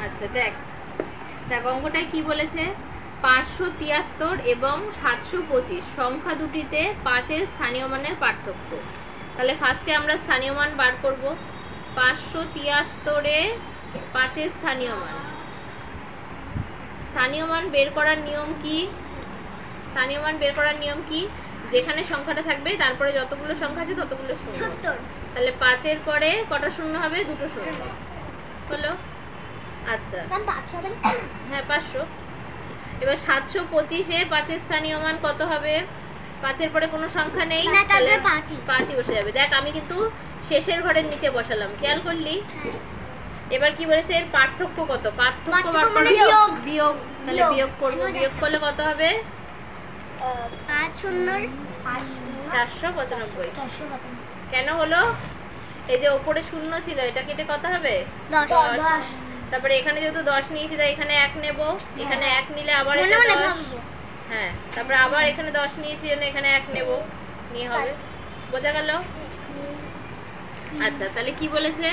আচ্ছা দেখ দেখ অঙ্কটায় কি বলেছে, 573 এবং 725 সংখ্যা দুটিতে 5-এর স্থানীয় মানের পার্থক্য। তাহলে ফার্স্টে আমরা স্থানীয় মান বার করব। 573-এ 5-এর স্থানীয় মান। স্থানীয় মান বের করার নিয়ম কি? স্থানীয় মান বের করার নিয়ম কি? যেখানে সংখ্যাটা থাকবে তারপরে যতগুলো সংখ্যা আছে ততগুলো শূন্য। তাহলে 5-এর পরে কটা শূন্য হবে? দুটো শূন্য হলো। আচ্ছা হ্যাঁ 500। এবার 725-এ 5-এর স্থানীয় মান কত হবে? 5-এর পরে কোনো সংখ্যা নেই, তাহলে 5ই বসে যাবে। দেখ আমি কিন্তু শেষের ঘরের নিচে বসালাম, খেয়াল করলি? এবার কি বলেছে, এর পার্থক্য কত? পার্থক্য বার করে বিয়োগ। তাহলে বিয়োগ করব, বিয়োগ করলে কত হবে? 495। কেন হলো? এই যে উপরে শূন্য ছিল, এটা কেটে কত হবে? 10। তারপরে এখানে যেহেতু 10 নিয়েছি তাই এখানে 1 নেব, এখানে 1 নিলে আবার এটা 10। হ্যাঁ, তারপরে আবার এখানে 10 নিয়েছি জন্য এখানে 1 নেব, নিয়ে হবে। বোঝা গেল? আচ্ছা তাহলে কি বলেছে,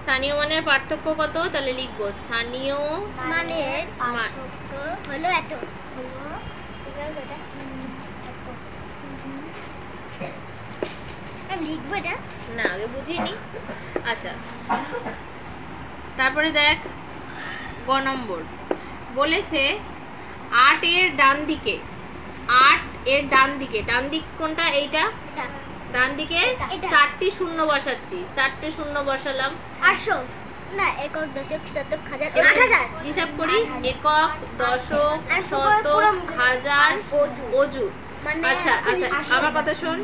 স্থানীয় মানের পার্থক্য কত? তাহলে লিখব স্থানীয় মানের পার্থক্য হলো এত। আমি লিখব এটা না, আগে বুঝিনি। আচ্ছা তারপরে দেখ গ নম্বর বলেছে 8 এর ডান দিকে, 8 এর ডান দিকে, ডান দিক কোনটা? এইটা ডান দিকে 4টি শূন্য বসাচ্ছি, 4টে শূন্য বসালাম। 800 না, একক দশক শতক হাজার 8000 হিসাব করি। একক দশক শতক হাজার অযু। আচ্ছা আচ্ছা আমার কথা শোন,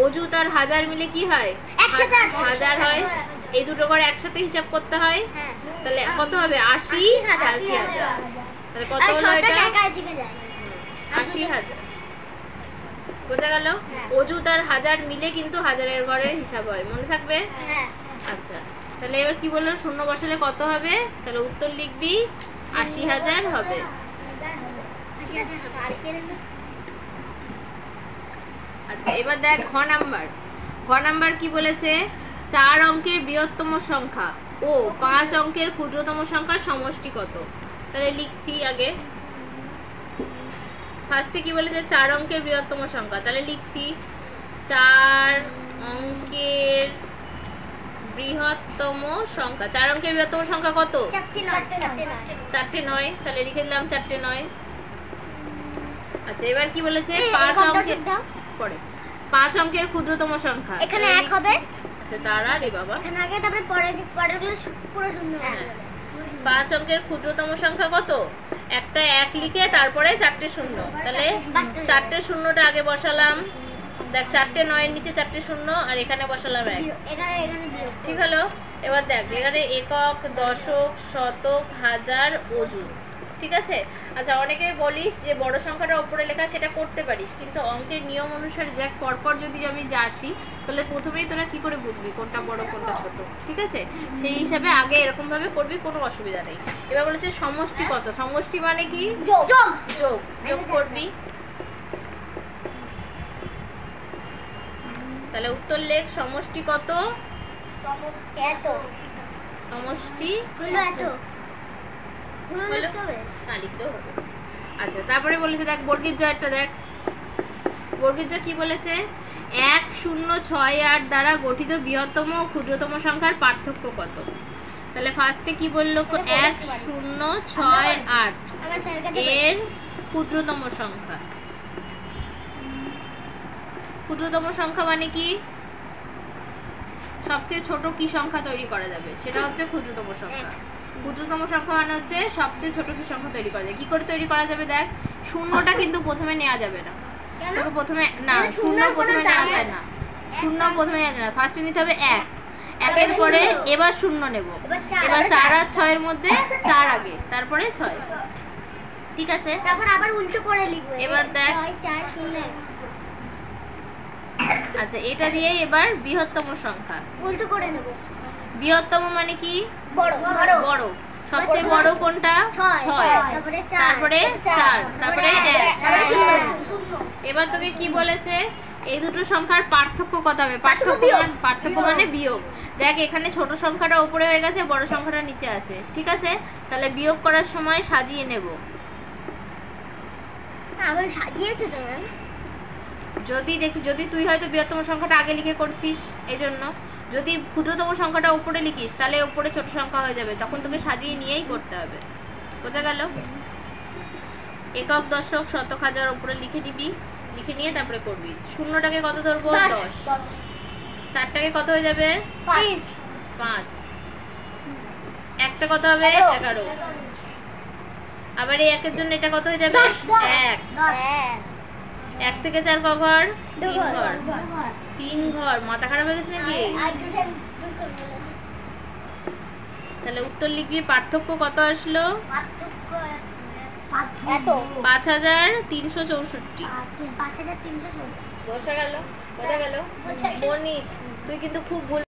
অযুত আর হাজার মিলে কি হয়? 1000 হয়। এই দুটো করে একসাথে হিসাব করতে হয়। তাহলে কত হবে? 80000। তাহলে কত হলো এটা? 80000। বোঝা গেল? অযুত আর হাজার মিলে কিন্তু হাজারের ঘরের হিসাব হয়, মনে থাকবে? আচ্ছা তাহলে এবার কি বললো, শূন্য বসালে কত হবে? তাহলে উত্তর লিখবি 80000 হবে। আচ্ছা এবার দেখ ঘ নাম্বার। ঘ নাম্বার কি বলেছে, 4 অঙ্কের বৃহত্তম সংখ্যা ও 5 অঙ্কের ক্ষুদ্রতম সংখ্যার সমষ্টি কত? তাহলে লিখছি আগে। ফার্স্টে কি বলেছে, 4 অঙ্কের বৃহত্তম সংখ্যা। তাহলে লিখছি 4 অঙ্কের বৃহত্তম সংখ্যা। 4 অঙ্কের বৃহত্তম সংখ্যা কত? 4টে 9। তাহলে লিখে দিলাম 4টে 9। আচ্ছা এবার কি বলেছে, 5 অঙ্কের পরে 5 অঙ্কের ক্ষুদ্রতম সংখ্যা। এখানে 1 হবে। আচ্ছা দাঁড়া রে বাবা, এখানে আগে তারপরে পরেরগুলো পুরো শূন্য হবে। 5 অঙ্কের ক্ষুদ্রতম সংখ্যা কত? একটা 1 লিখে তারপরে 4টে শূন্য। তাহলে 4টে শূন্যটা আগে বসালাম। দেখ 4টে 9 নিচে 4টে শূন্য আর এখানে বসালাম 1। ঠিক হলো? এবার দেখ এখানে একক দশক শতক হাজার অযুত। ঠিক আছে? আচ্ছা অনেকে বলিস যে বড় সংখ্যাটা উপরে লেখা, সেটা করতে পারিস, কিন্তু অঙ্কের নিয়ম অনুসারে দেখ পরপর যদি আমি আসি তাহলে প্রথমেই তোরা কি করে বুঝবি কোনটা বড় কোনটা ছোট? ঠিক আছে? সেই হিসাবে আগে এরকম ভাবে করবি, কোনো অসুবিধা নেই। এবার বলেছে সমষ্টি কত? সমষ্টি মানে কি? যোগ। যোগ যোগ করবি। তাহলে উত্তর লেখ সমষ্টি কত? সমষ্টি এত। সমষ্টি হলো এত। আচ্ছা তারপরে বলেছে দেখ বর্গের জয়টা দেখ। বর্গের জয় কি বলেছে, 1068 দ্বারা গঠিত বৃহত্তম ও ক্ষুদ্রতম সংখ্যার পার্থক্য কত? তাহলে ফার্স্টে কি বললো, 1068 এর ক্ষুদ্রতম সংখ্যা। ক্ষুদ্রতম সংখ্যা মানে কি? সবচেয়ে ছোট কি সংখ্যা তৈরি করা যাবে সেটা হচ্ছে ক্ষুদ্রতম সংখ্যা। ক্ষুদ্রতম সংখ্যা মানে হচ্ছে সবচেয়ে ছোট কি সংখ্যা তৈরি করা যায়। কি করে তৈরি করা যাবে দেখ, শূন্যটা কিন্তু প্রথমে নেওয়া যাবে না। তোকে প্রথমে না, শূন্য প্রথমে নেওয়া যায় না। শূন্য প্রথমে নেওয়া যায় না, ফার্স্টে নিতে হবে 1। 1-এর পরে এবার শূন্য নেব। এবার 4 আর 6 এর মধ্যে 4 আগে, তারপরে 6। ঠিক আছে? তারপর আবার উল্টো করে লিখব। এবার দেখ 6 4 0। আচ্ছা এটা দিয়ে এবার বৃহত্তম সংখ্যা উল্টো করে নেব। বৃহত্তম মানে কি? বড়। বড়। সবচেয়ে বড় কোনটা? 6। তারপরে 4, তারপরে 1। এবার তোকে কি বলেছে, এই দুটো সংখ্যার পার্থক্য কত হবে? পার্থক্য মানে বিয়োগ। দেখ এখানে ছোট সংখ্যাটা উপরে হয়ে গেছে, বড় সংখ্যাটা নিচে আছে, ঠিক আছে? তাহলে বিয়োগ করার সময় সাজিয়ে নেব। আবার সাজিয়েছো তো ম্যাম। যদি তুই হয়তো বৃহত্তম সংখ্যাটা আগে লিখে করছিস এজন্য, যদি ক্ষুদ্রতম সংখ্যাটা উপরে লিখিস তাহলে উপরে ছোট সংখ্যা হয়ে যাবে, তখন তোকে সাজিয়ে নিয়েই করতে হবে। বোঝা গেল? একক, দশক, শতক, হাজার উপরে লিখে নিবি, লিখে নিয়ে তারপরে করবি। শূন্যটাকে কত ধরবো? 10। 4টাকে কত হয়ে যাবে? 5। একটা কত হবে? 11। আবার এই একের জন্য এটা কত হয়ে যাবে? 1। 1 থেকে 4 ক ঘর? 3 ঘর। 3 ঘর। মাথা খারাপ হয়ে গেছে নাকি? তাহলে উত্তর লিখবি। পার্থক্য কত আসলো? 5364। বোঝা গেল? মনীষ, তুই কিন্তু খুব ভুল